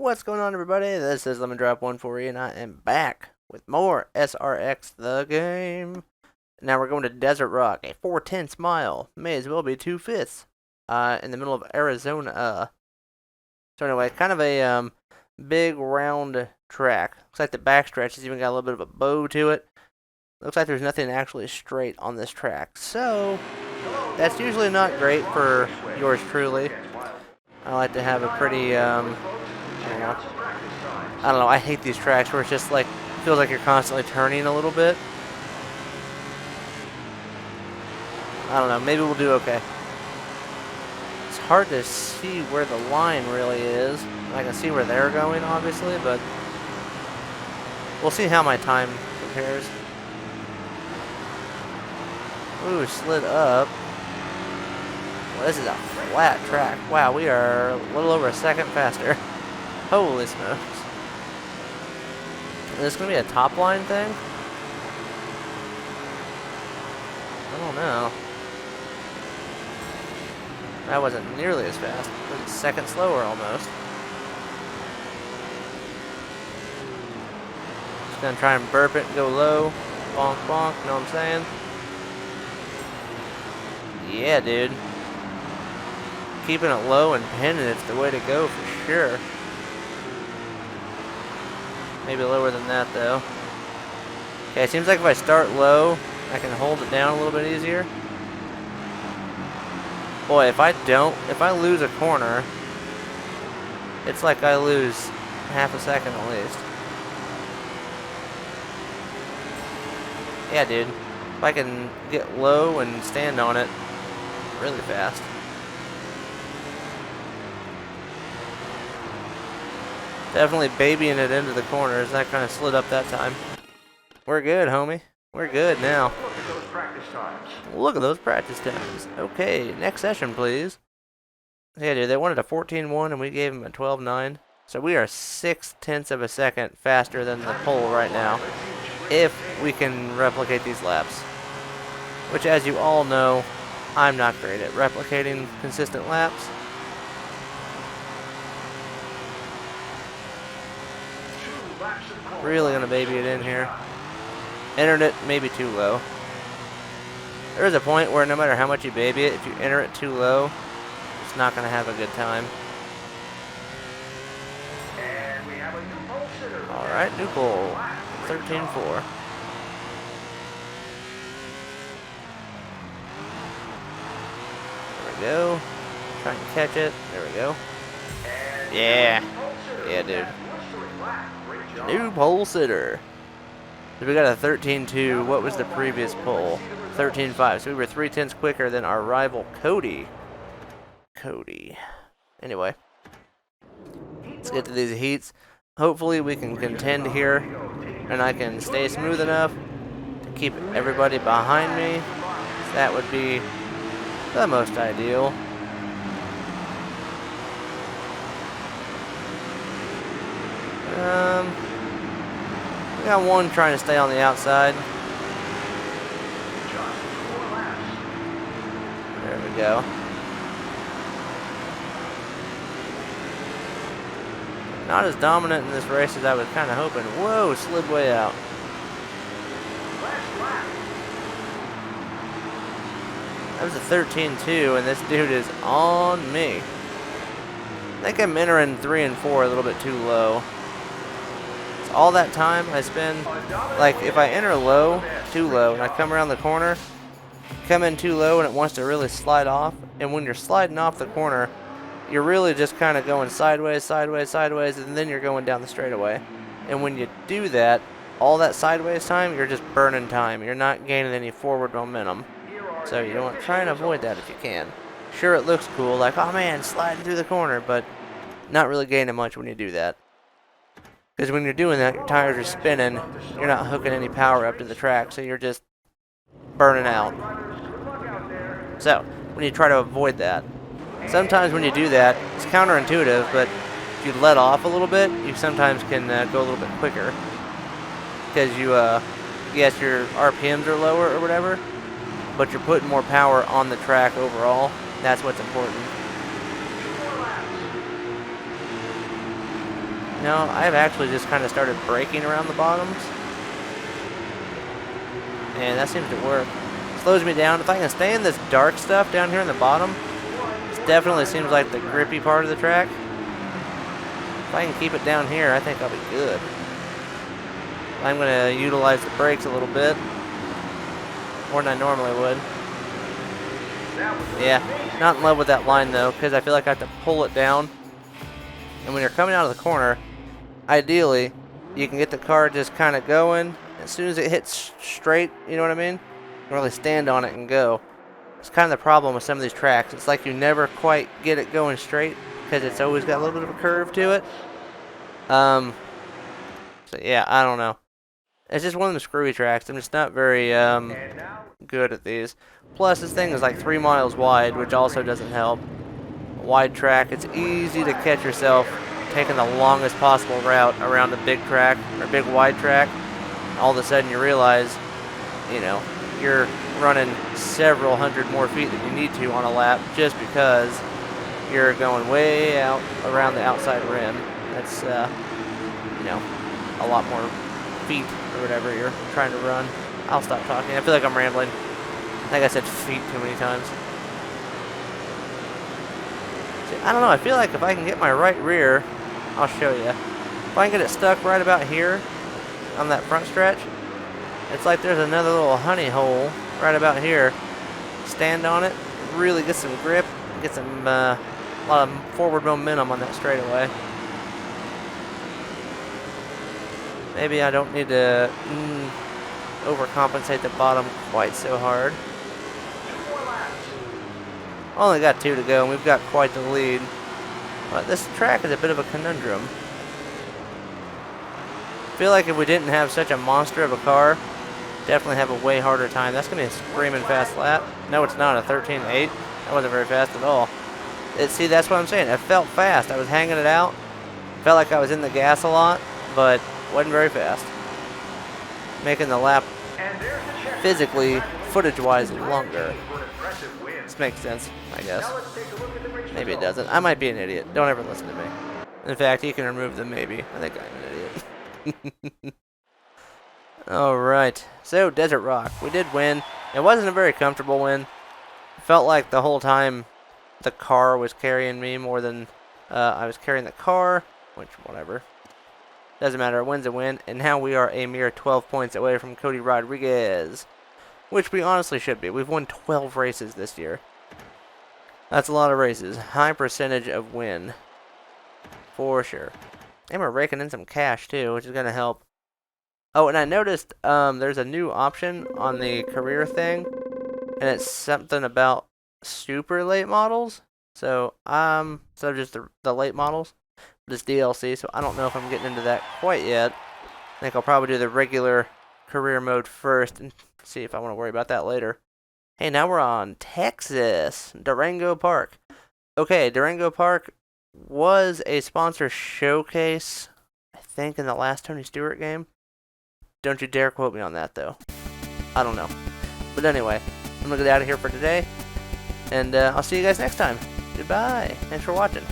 What's going on, everybody? This is Lemon Drop 148, and I am back with more SRX the game. Now we're going to Desert Rock, a 4/10 mile, may as well be 2/5, in the middle of Arizona. So anyway, kind of a big round track. Looks like the backstretch has even got a little bit of a bow to it. Looks like there's nothing actually straight on this track, so that's usually not great for yours truly. I like to have a pretty I don't know, I hate these tracks where it's just like, feels like you're constantly turning a little bit. I don't know, maybe we'll do okay. It's hard to see where the line really is. I can see where they're going, obviously, but we'll see how my time compares. Ooh, slid up. Well, this is a flat track. Wow, we are a little over a second faster. Holy smokes. Is this going to be a top line thing? I don't know. That wasn't nearly as fast. It was a second slower almost. Just going to try and burp it and go low. Bonk, bonk, know what I'm saying? Yeah, dude. Keeping it low and pinning it's the way to go for sure. Maybe lower than that though. Okay, it seems like if I start low, I can hold it down a little bit easier. Boy, if I lose a corner, it's like I lose half a second at least. Yeah, dude. If I can get low and stand on it really fast. Definitely babying it into the corners. That kind of slid up that time. We're good, homie. We're good now. Look at those practice times. Look at those practice times. Okay, next session, please. Yeah, dude, they wanted a 14.1 and we gave them a 12.9. So we are 6/10 of a second faster than the pole right now, if we can replicate these laps. Which, as you all know, I'm not great at replicating consistent laps. Really gonna baby it in here. Entered it maybe too low. There is a point where no matter how much you baby it, if you enter it too low, it's not gonna have a good time. Alright, new pole. 13.4. There we go. Try and catch it. There we go. Yeah. Yeah, dude. New pole sitter. So we got a 13.2. What was the previous pole? 13.5. So we were 3/10 quicker than our rival Cody. Anyway, let's get to these heats. Hopefully we can contend here, and I can stay smooth enough to keep everybody behind me. That would be the most ideal. We got one trying to stay on the outside. There we go. Not as dominant in this race as I was kind of hoping. Whoa, slid way out. That was a 13.2, and this dude is on me. I think I'm entering 3 and 4 a little bit too low. All that time I spend, like if I enter low, too low, and I come around the corner, come in too low and it wants to really slide off, and when you're sliding off the corner, you're really just kind of going sideways, sideways, sideways, and then you're going down the straightaway. And when you do that, all that sideways time, you're just burning time. You're not gaining any forward momentum. So you want to try and avoid that if you can. Sure, it looks cool, like, oh man, sliding through the corner, but not really gaining much when you do that. Because when you're doing that, your tires are spinning, you're not hooking any power up to the track, so you're just burning out. So, when you try to avoid that, sometimes when you do that, it's counterintuitive, but if you let off a little bit, you sometimes can go a little bit quicker. Because you, yes, your RPMs are lower or whatever, but you're putting more power on the track overall. That's what's important. No, I've actually just kind of started braking around the bottoms. And that seems to work. Slows me down. If I can stay in this dark stuff down here in the bottom, this definitely seems like the grippy part of the track. If I can keep it down here, I think I'll be good. I'm going to utilize the brakes a little bit, more than I normally would. Yeah, not in love with that line though, because I feel like I have to pull it down. And when you're coming out of the corner, ideally, you can get the car just kind of going. As soon as it hits straight, you know what I mean? You can really stand on it and go. It's kind of the problem with some of these tracks. It's like you never quite get it going straight because it's always got a little bit of a curve to it. So yeah, I don't know. It's just one of them screwy tracks. I'm just not very good at these. Plus, this thing is like 3 miles wide, which also doesn't help. A wide track, it's easy to catch yourself taking the longest possible route around a big track or big wide track. All of a sudden, you realize, you know, you're running several hundred more feet than you need to on a lap just because you're going way out around the outside rim. That's, you know, a lot more feet or whatever you're trying to run. I'll stop talking. I feel like I'm rambling. I think I said feet too many times. See, I don't know. I feel like if I can get my right rear, I'll show you. If I can get it stuck right about here on that front stretch, it's like there's another little honey hole right about here. Stand on it, really get some grip, get some a lot of forward momentum on that straightaway. Maybe I don't need to overcompensate the bottom quite so hard. Only got 2 to go, and we've got quite the lead. But this track is a bit of a conundrum. I feel like if we didn't have such a monster of a car, definitely have a way harder time. That's going to be a screaming fast lap. No, it's not. A 13.8. That wasn't very fast at all. See, that's what I'm saying. It felt fast. I was hanging it out. Felt like I was in the gas a lot, but wasn't very fast. Making the lap physically, footage-wise, longer. This makes sense, I guess. Maybe it doesn't. I might be an idiot. Don't ever listen to me. In fact, you can remove the maybe. I think I'm an idiot. Alright. So, Desert Rock. We did win. It wasn't a very comfortable win. It felt like the whole time the car was carrying me more than I was carrying the car. Which, whatever. Doesn't matter. A win's a win. And now we are a mere 12 points away from Cody Rodriguez. Which we honestly should be. We've won 12 races this year. That's a lot of races. High percentage of win. For sure. And we're raking in some cash too, which is going to help. Oh, and I noticed there's a new option on the career thing. And it's something about super late models. So, instead of just the late models. This DLC, so I don't know if I'm getting into that quite yet. I think I'll probably do the regular career mode first and see if I want to worry about that later. Hey, now we're on Texas, Durango Park. Okay, Durango Park was a sponsor showcase, I think, in the last Tony Stewart game. Don't you dare quote me on that, though. I don't know. But anyway, I'm going to get out of here for today, and I'll see you guys next time. Goodbye. Thanks for watching.